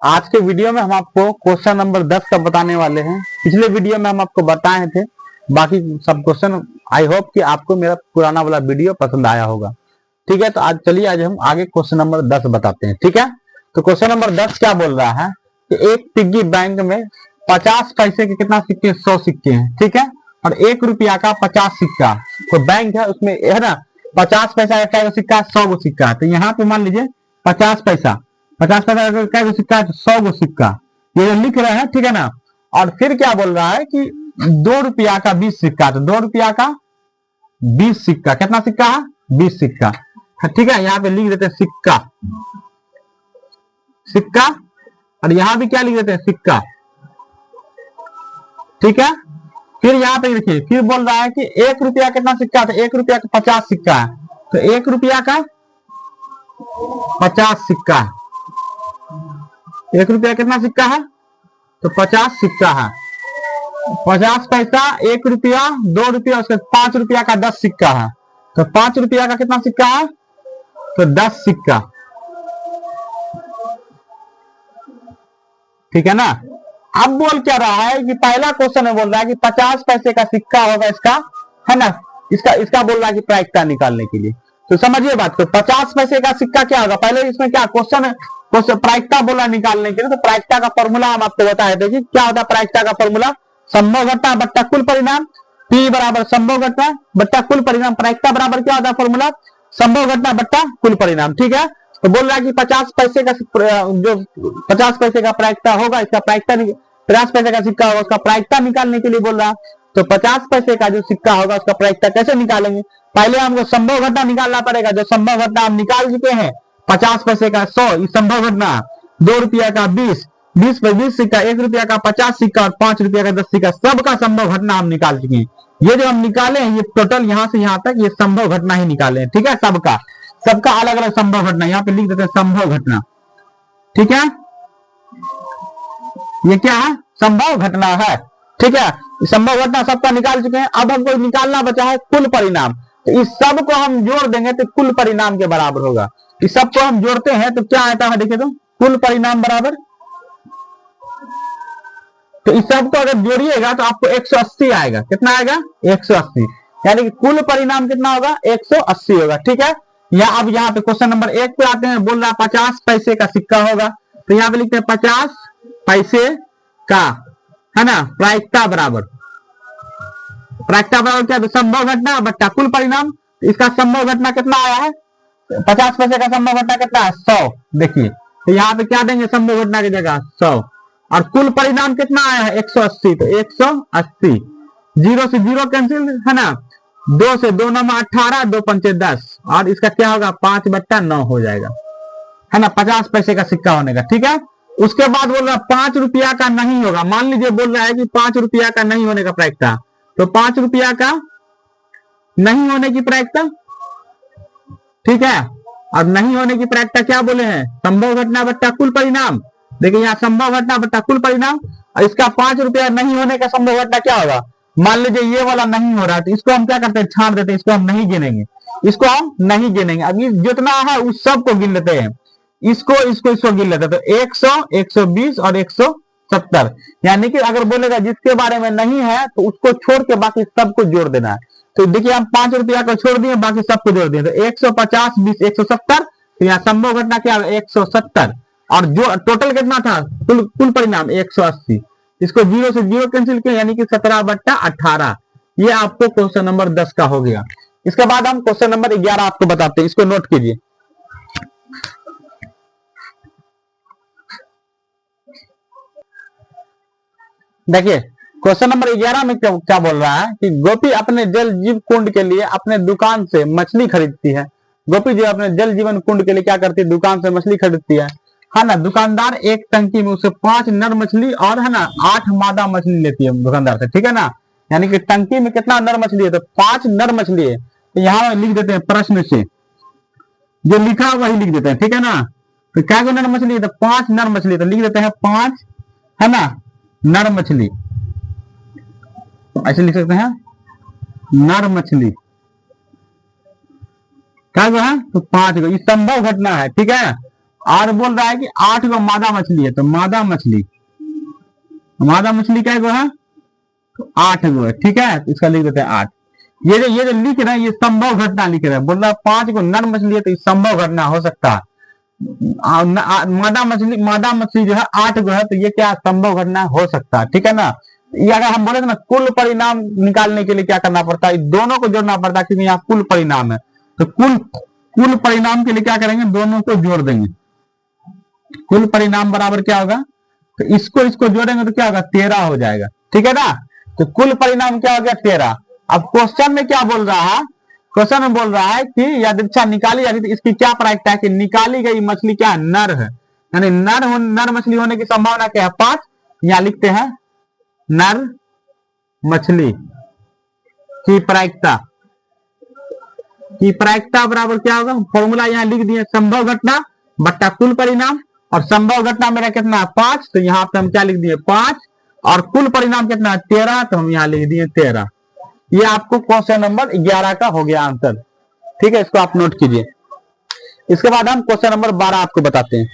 आज के वीडियो में हम आपको क्वेश्चन नंबर 10 का बताने वाले हैं। पिछले वीडियो में हम आपको बताए थे बाकी सब क्वेश्चन। आई होप कि आपको मेरा पुराना वाला वीडियो पसंद आया होगा। ठीक है, तो आज चलिए आज हम आगे क्वेश्चन नंबर 10 बताते हैं। ठीक है, तो क्वेश्चन नंबर 10 क्या बोल रहा है कि एक पिग्गी बैंक में 50 पैसे के कितना सिक्के, 100 सिक्के हैं। ठीक है, और 1 रुपया का 50 सिक्का। तो बैंक है, उसमें है ना 50 पैसा का सिक्का, 100 गो सिक्का। तो यहाँ पे मान लीजिए 50 पैसा का गो सिक्का है तो 100 गो सिक्का, ये जो लिख रहे हैं। ठीक है ना, और फिर क्या बोल रहा है कि 2 रुपया का 20 सिक्का। तो 2 रुपया का 20 सिक्का, कितना सिक्का है, 20 सिक्का। ठीक है, यहाँ पे लिख देते हैं सिक्का, सिक्का, और यहाँ भी क्या लिख देते हैं, सिक्का। ठीक है, फिर यहाँ पे देखिए, फिर बोल रहा है कि 1 रुपया कितना सिक्का, तो 1 रुपया का 50 सिक्का है। तो 1 रुपया का 50 सिक्का है। 1 रुपया कितना सिक्का है, तो 50 सिक्का है। 50 पैसा, 1 रुपया, 2 रुपया, उसके 5 रुपया का 10 सिक्का है। तो 5 रुपया का कितना सिक्का है, तो 10 सिक्का। ठीक है ना। अब बोल क्या रहा है कि पहला क्वेश्चन में बोल रहा है कि 50 पैसे का सिक्का होगा इसका, है ना, इसका बोल रहा है कि प्रायिकता निकालने के लिए। तो समझिए बात को, 50 पैसे का सिक्का क्या होगा, पहले इसमें क्या क्वेश्चन प्रायिकता बोला निकालने के लिए। तो प्रायिकता का फॉर्मूला हम आपको बताए थे कि क्या होता है प्रायिकता का फॉर्मूला, संभव घटना बट्टा कुल परिणाम, P बराबर संभव घटना बट्टा कुल परिणाम। प्रायिकता बराबर क्या होता है फॉर्मूला, संभव घटना बट्टा कुल परिणाम। ठीक है, तो बोल रहा है कि 50 पैसे का जो 50 पैसे का प्रायिकता होगा, इसका प्रायिकता 50 पैसे का सिक्का होगा, उसका प्रायिकता निकालने के लिए बोल रहा है। तो 50 पैसे का जो सिक्का होगा उसका प्रायिकता कैसे निकालेंगे, पहले हमको संभव घटना निकालना पड़ेगा। जो संभव घटना हम निकाल चुके हैं, 50 पैसे का 100 संभव घटना, 2 रुपया का 20, 20 पे 20 सिक्का, 1 रुपया का 50 सिक्का और 5 रुपया का 10 सिक्का, सबका संभव घटना हम निकाल चुके हैं। ये जो हम निकाले हैं, ये टोटल यहाँ से यहाँ तक ये संभव घटना ही निकाले हैं। ठीक है, सबका अलग अलग संभव घटना यहाँ पे लिख देते हैं, संभव घटना। ठीक है, ये क्या है, संभव घटना है। ठीक है, संभव घटना सबका निकाल चुके हैं। अब हमको निकालना बचा है कुल परिणाम। तो इस सब को हम जोड़ देंगे तो कुल परिणाम के बराबर होगा। इस सब को हम जोड़ते हैं तो क्या आता है, देखिए तो कुल परिणाम बराबर, तो इस सब को अगर जोड़िएगा तो आपको 180 आएगा। कितना आएगा, 180। यानी कि कुल परिणाम कितना होगा, 180 होगा। ठीक है, या अब यहाँ पे क्वेश्चन नंबर 1 पे आते हैं। बोल रहा है 50 पैसे का सिक्का होगा। तो यहाँ पे लिखते हैं 50 पैसे का, है ना, प्रायिकता बराबर, प्रायिकता बराबर क्या, तो संभव घटना बट्टा कुल परिणाम। इसका संभव घटना कितना आया है, 50 पैसे का संभव घटना कितना है, 100। देखिए, तो यहाँ पे क्या देंगे, संभव घटना की जगह 100, और कुल परिणाम कितना आया है, 180। तो 180, 0 से 0 कैंसिल, है ना, 2 से 2 9 18, 2 पंचे 10, और इसका क्या होगा, 5/9 हो जाएगा, है ना, 50 पैसे का सिक्का होने का। ठीक है, उसके बाद बोल रहा है 5 रुपया का नहीं होगा। मान लीजिए बोल रहा है कि 5 रुपया का नहीं होने का प्रायिकता। तो 5 रुपया का नहीं होने की प्रायिकता, ठीक है, और नहीं होने की प्रायिकता क्या बोले हैं, संभव घटना बट्टा कुल परिणाम। देखिए यहाँ संभव घटना बट्टा कुल परिणाम, और इसका 5 रुपया नहीं होने का संभव घटना क्या होगा। मान लीजिए ये वाला नहीं हो रहा है, तो इसको हम क्या करते हैं, छांट देते हैं, इसको हम नहीं गिनेंगे, इसको हम नहीं गिनेंगे। अभी जितना है उस सब को गिन लेते हैं, इसको गिन लेते हैं। तो 100, 120 और 170। यानी कि अगर बोलेगा जिसके बारे में नहीं है तो उसको छोड़ के बाकी सबको जोड़ देना है। तो देखिए हम 5 रुपया को छोड़ दिए, बाकी सबको जोड़ दिए। तो 150, 20, 170। तो यहाँ संभव घटना क्या है, 170, और जो टोटल कितना था, कुल परिणाम 180। इसको 0 से 0 कैंसिल किया, यानी कि 17/18। ये आपको क्वेश्चन नंबर 10 का हो गया। इसके बाद हम क्वेश्चन नंबर 11 आपको बताते हैं, इसको नोट कीजिए। देखिए क्वेश्चन नंबर 11 में क्या बोल रहा है कि गोपी अपने जल जीव कुंड के लिए अपने दुकान से मछली खरीदती है। गोपी जो अपने जल जीवन कुंड के लिए क्या करती है, दुकान से मछली खरीदती है ना। दुकानदार एक टंकी में उसे 5 नर मछली और, है ना, 8 मादा मछली लेती है दुकानदार से। ठीक है ना, यानी कि टंकी में कितना नर मछली है, तो 5 नर मछली है। तो यहाँ लिख देते हैं प्रश्न से जो लिखा वही लिख देते हैं। ठीक है ना, तो क्या नर मछली है, तो 5 नर मछली। तो लिख देते हैं 5, है ना, नर मछली, ऐसे लिख सकते हैं, नर मछली क्या है, तो 5 गो। संभव घटना है। ठीक है, और बोल रहा है कि 8 गो मादा मछली है, तो मादा मछली क्या गो है, तो 8 गो है। ठीक है, तो इसका लिख देते हैं 8। ये जो लिख रहे हैं ये संभव घटना लिख रहे हैं, बोल रहा है 5 गो नर मछली है तो संभव घटना हो सकता है। मादा मछली जो है 8 गो है, तो ये क्या संभव घटना हो सकता है। ठीक है ना, ये अगर हम बोले तो ना कुल परिणाम निकालने के लिए क्या करना पड़ता है, दोनों को जोड़ना पड़ता है, क्योंकि यहाँ कुल परिणाम है। तो कुल परिणाम के लिए क्या करेंगे, दोनों को जोड़ देंगे। कुल परिणाम बराबर क्या होगा, तो इसको जोड़ेंगे तो क्या होगा, 13 हो जाएगा। ठीक है ना, तो कुल परिणाम क्या हो गया, 13। अब क्वेश्चन में क्या बोल रहा है, क्वेश्चन में बोल रहा है कि यादृच्छा निकाली जाती है, इसकी क्या प्रायिकता है कि निकाली गई मछली क्या है, नर है, यानी नर मछली होने की संभावना क्या है, 5। यहां लिखते हैं नर मछली की प्रायिकता बराबर क्या होगा, फॉर्मूला यहां लिख दिए, संभव घटना बट्टा कुल परिणाम, और संभव घटना मेरा कितना है 5, तो यहां पे हम क्या लिख दिए 5, और कुल परिणाम कितना है 13, तो हम यहां लिख दिए 13। ये आपको क्वेश्चन नंबर 11 का हो गया आंसर। ठीक है, इसको आप नोट कीजिए। इसके बाद हम क्वेश्चन नंबर 12 आपको बताते हैं।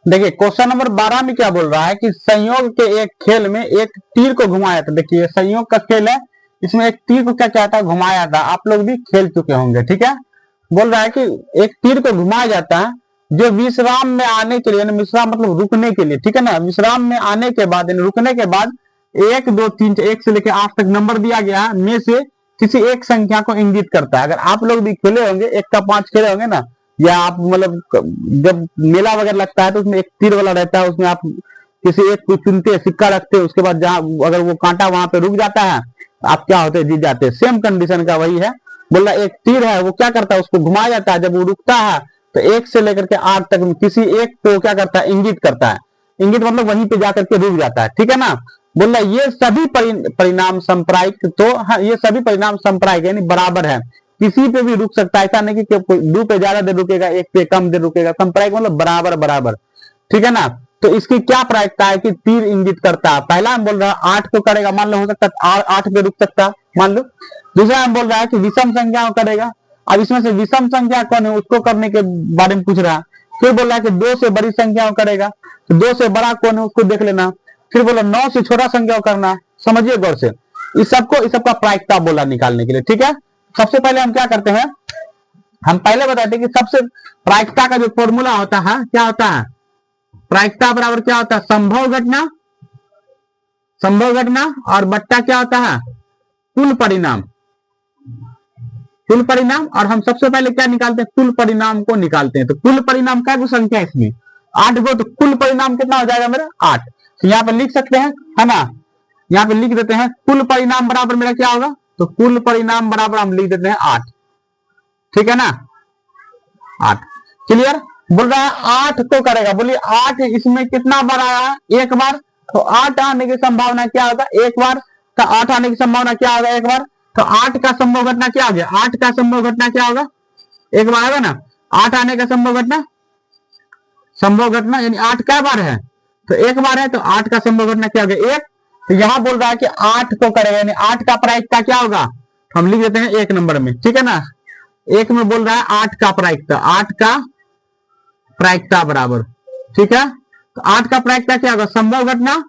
देखिए क्वेश्चन नंबर 12 में क्या बोल रहा है कि संयोग के एक खेल में एक तीर को घुमाया था। देखिए संयोग का खेल है, इसमें एक तीर को क्या था, घुमाया था। आप लोग भी खेल चुके होंगे। ठीक है, बोल रहा है कि एक तीर को घुमाया जाता है जो विश्राम में आने के लिए, विश्राम मतलब रुकने के लिए। ठीक है ना, विश्राम में आने के बाद रुकने के बाद 1 2 3 1 से लेकर 8 तक नंबर दिया गया है, में से किसी एक संख्या को इंगित करता है। अगर आप लोग भी खेले होंगे, 1 का 5 खेले होंगे ना, या आप मतलब जब मेला वगैरह लगता है तो उसमें एक तीर वाला रहता है, उसमें आप किसी एक को चुनते हैं, सिक्का रखते हैं, उसके बाद जहां अगर वो कांटा वहां पे रुक जाता है, आप क्या होते हैं, जीत जाते हैं। सेम कंडीशन का वही है। बोला एक तीर है, वो क्या करता है, उसको घुमाया जाता है, जब वो रुकता है तो 1 से लेकर के 8 तक किसी एक को क्या करता है, इंगित करता है। इंगित मतलब वहीं पे जाकर के रुक जाता है। ठीक है ना, बोल रहा ये सभी परिणाम संप्रायिक, तो हाँ ये सभी परिणाम संप्रायिक यानी बराबर है, किसी पे भी रुक सकता है। ऐसा नहीं कि कोई 2 पे ज्यादा देर रुकेगा, 1 पे कम देर रुकेगा। संप्रायिक मतलब बराबर। ठीक है ना, तो इसकी क्या प्रायिकता है कि तीर इंगित करता है। पहला हम बोल रहा है 8 को करेगा, मान लो हो सकता है 8 पे रुक सकता है, मान लो। दूसरा हम बोल रहा है कि विषम संख्या को करेगा। अब इसमें से विषम संख्या कौन है, उसको करने के बारे में पूछ रहा है। फिर बोल रहा है कि 2 से बड़ी संख्या को करेगा, तो 2 से बड़ा कौन है उसको देख लेना। फिर बोला 9 से छोटा संख्या को करना। समझिए गौर से, इस सबका प्रायिकता बोला निकालने के लिए। ठीक है, सबसे पहले हम क्या करते हैं, हम पहले बताते हैं कि सबसे प्रायिकता का जो फॉर्मूला होता है क्या होता है, प्रायिकता बराबर क्या होता है, संभव घटना और बट्टा क्या होता है, कुल परिणाम। और हम सबसे पहले क्या निकालते हैं, कुल परिणाम को निकालते हैं। तो कुल परिणाम क्या संख्या है इसमें 8 गो, तो कुल परिणाम कितना हो जाएगा मेरा 8। तो यहाँ पे लिख सकते हैं, है ना, यहाँ पे लिख देते हैं कुल परिणाम बराबर मेरा क्या होगा, तो कुल परिणाम बराबर हम लिख देते हैं 8। ठीक है ना, 8 क्लियर। बोल रहा है 8 को करेगा, बोलिए 8 इसमें कितना बार आया, 1 बार। तो 8 आने की संभावना क्या होगा, 1 बार का 8 आने की संभावना क्या होगा, 1 बार। तो 8 का संभव घटना क्या हो गया, 8 का संभव घटना क्या होगा, 1 बार आएगा ना। 8 आने का संभव घटना यानी 8 क्या बार है, तो 1 बार है। तो 8 का संभव घटना क्या हो गया, 1। तो यहां बोल रहा है कि 8 को करेगा, यानी 8 का प्रायिकता क्या होगा, हम लिख देते हैं 1 नंबर में। ठीक है ना, 1 में बोल रहा है 8 का प्रायिकता बराबर। ठीक है, तो 8 का प्रायिकता क्या होगा, संभव घटना।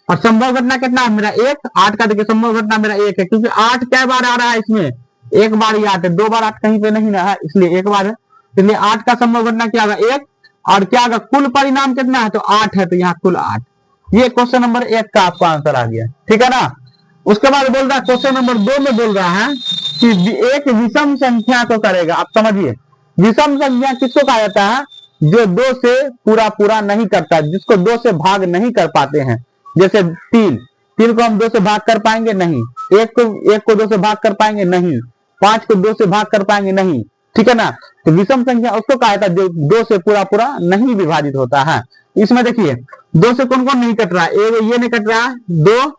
और संभव घटना कितना है मेरा 1। 8 का देखिए संभव घटना मेरा 1 है, क्योंकि 8 क्या बार आ रहा है इसमें, 1 बार ही 8 है, 2 बार 8 कहीं पे नहीं रहा है, इसलिए 1 बार है। इसलिए 8 का संभव घटना क्या होगा 1। और क्या होगा, कुल परिणाम कितना है, तो 8 है, तो यहाँ कुल 8। ये क्वेश्चन नंबर 1 का आपका आंसर आ गया। ठीक है ना, उसके बाद बोल रहा है क्वेश्चन नंबर 2 में बोल रहा है कि एक विषम संख्या को करेगा। आप समझिए, विषम संख्या किसको कहा जाता है, जो 2 से पूरा नहीं करता, जिसको 2 से भाग नहीं कर पाते हैं। जैसे 3 को हम 2 से भाग कर पाएंगे नहीं, 1 को 2 से भाग कर पाएंगे नहीं, 5 को 2 से भाग कर पाएंगे नहीं। ठीक है ना, तो विषम संख्या उसको कहा जाता है जो 2 से पूरा नहीं विभाजित होता है। इसमें देखिए 2 से कौन कौन नहीं कट रहा है, ये नहीं कट रहा है, 2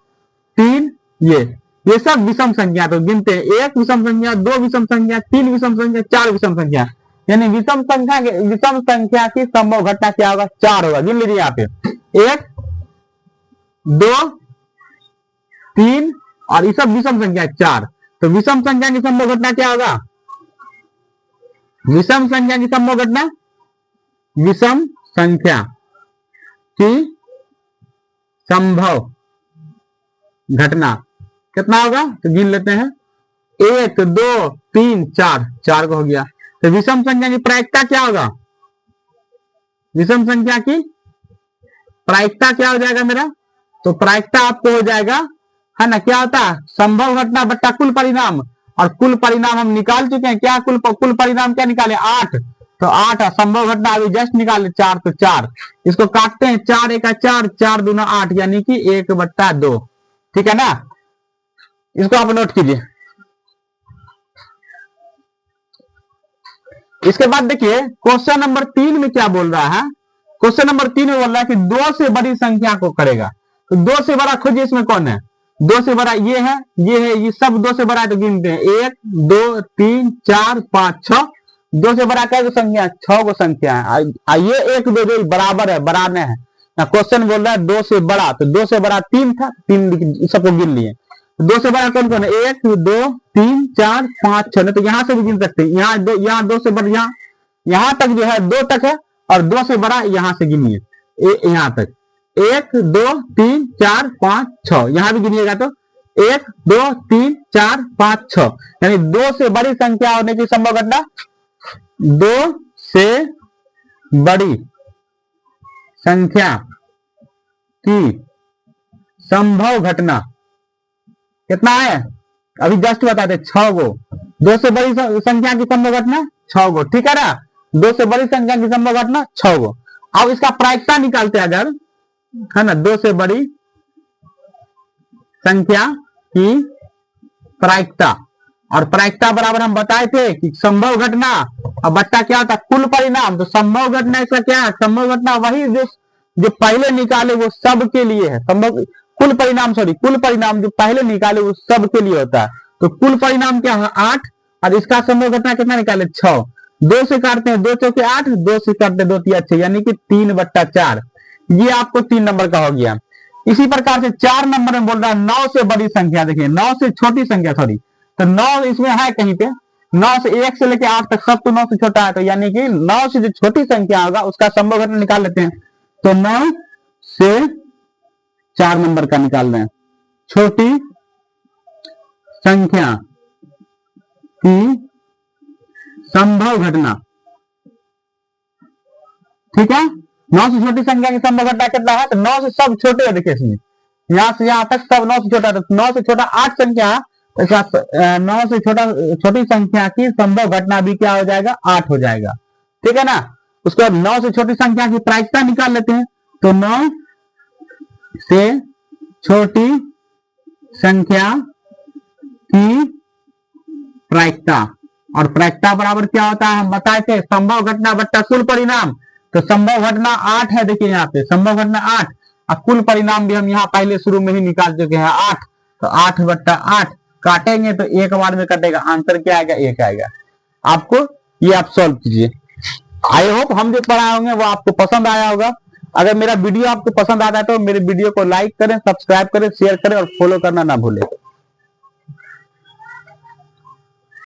3 ये सब विषम संख्या। तो गिनते हैं 1 विषम संख्या, 2 विषम संख्या, 3 विषम संख्या, 4 विषम संख्या। यानी विषम संख्या की संभव घटना क्या होगा, 4 होगा। गिन लीजिए यहाँ पे 1 2 3 और ये सब विषम संख्या 4। तो विषम संख्या की संभव घटना क्या होगा, विषम संख्या की संभव घटना, विषम संख्या की संभव घटना कितना होगा, तो गिन लेते हैं, 1 2 3 4, 4 को हो गया। तो विषम संख्या की प्रायिकता क्या होगा, विषम संख्या की प्रायिकता क्या हो जाएगा मेरा, तो प्रायिकता आपको हो जाएगा, है ना, क्या होता है, संभव घटना बट्टा कुल परिणाम, और कुल परिणाम हम निकाल चुके हैं, क्या कुल परिणाम क्या निकाले, 8, तो 8 संभव घटना अभी जस्ट निकाले 4, तो 4 इसको काटते हैं, 4 1 4, 4 दूना 8, यानी कि 1/2, ठीक है ना, इसको आप नोट कीजिए। इसके बाद देखिए क्वेश्चन नंबर 3 में क्या बोल रहा है, क्वेश्चन नंबर 3 में बोल रहा है कि 2 से बड़ी संख्या को करेगा, तो 2 से बड़ा खोजिए, इसमें कौन है, 2 से बड़ा ये है, ये सब 2 से बड़ा है, तो गिनते हैं 1 2 3 4 5 6, 2 से बड़ा क्या संख्या, 6 को संख्या है, ये 1 2 जो बराबर है, बराबर है ना, क्वेश्चन बोल रहा है 2 से बड़ा, तो 2 से बड़ा 3 था, 3 सबको गिन लिए, 2 से बड़ा कौन कौन है, 1 2 3 4 5 6, तो यहां से भी गिन सकते हैं, यहाँ 2 से बड़ा, यहाँ तक जो है 2 तक है, और 2 से बड़ा यहां से गिनिए, यहाँ तक 1 2 3 4 5 6, यहां भी गिनिएगा तो 1 2 3 4 5 6, यानी 2 से बड़ी संख्या होने की संभव घटना, 2 से बड़ी संख्या की संभव घटना कितना है, अभी जस्ट बताते 6 गो, 2 से बड़ी संख्या की संभव घटना 6 गो, ठीक है ना, 2 से बड़ी संख्या की संभव घटना 6 गो। अब इसका प्रायिकता निकालते हैं अगर, है ना, 2 से बड़ी संख्या की प्रायिकता, और प्रायिकता बराबर हम बताए थे कि संभव घटना और बट्टा क्या होता है, कुल परिणाम, तो संभव घटना इसका क्या है, संभव घटना वही जो पहले निकाले वो सब के लिए है, संभव कुल परिणाम कुल परिणाम जो पहले निकाले वो सब के लिए होता है, तो कुल परिणाम क्या है 8, और इसका संभव घटना कितना निकाले 6, 2 से काटते हैं 2 चौके 8, 2 से काटते 2 3 6, यानी कि 3/4, ये आपको 3 नंबर का हो गया। इसी प्रकार से 4 नंबर में बोल रहा है 9 से बड़ी संख्या, देखिए 9 से छोटी संख्या, सॉरी, तो 9 इसमें है कहीं पे, 9 से 1 से लेके 8 तक सब तो 9 से छोटा है, तो यानी कि 9 से जो छोटी संख्या होगा उसका संभव घटना निकाल लेते हैं, तो 9 से 4 नंबर का निकाल रहे हैं, छोटी संख्या की संभव घटना, ठीक है, 9 से छोटी संख्या की संभव घटना कितना है, तो 9 से सब छोटे है, देखिए इसमें यहां से यहां तक सब 9 से छोटा, तो 9 से छोटा 8 संख्या है, 9 से छोटी संख्या की संभव घटना भी क्या हो जाएगा, 8 हो जाएगा, ठीक है ना। उसके बाद 9 से छोटी संख्या की प्रायिकता निकाल लेते हैं, तो 9 से छोटी संख्या की प्रायिकता, और प्रायिकता बराबर क्या होता है, हम बताए थे संभव घटना बट्टा कुल परिणाम, तो संभव घटना 8 है, देखिए यहाँ पे संभव घटना 8, और कुल परिणाम भी हम यहाँ पहले शुरू में ही निकाल चुके हैं 8, तो 8/8 काटेंगे तो एक बार में कटेगा, आंसर क्या आएगा, 1 आएगा। आपको ये आप सॉल्व कीजिए। आई होप हम जो पढ़ाए होंगे वो आपको पसंद आया होगा। अगर मेरा वीडियो आपको पसंद आता है तो मेरे वीडियो को लाइक करें, सब्सक्राइब करें, शेयर करें और फॉलो करना ना भूलें।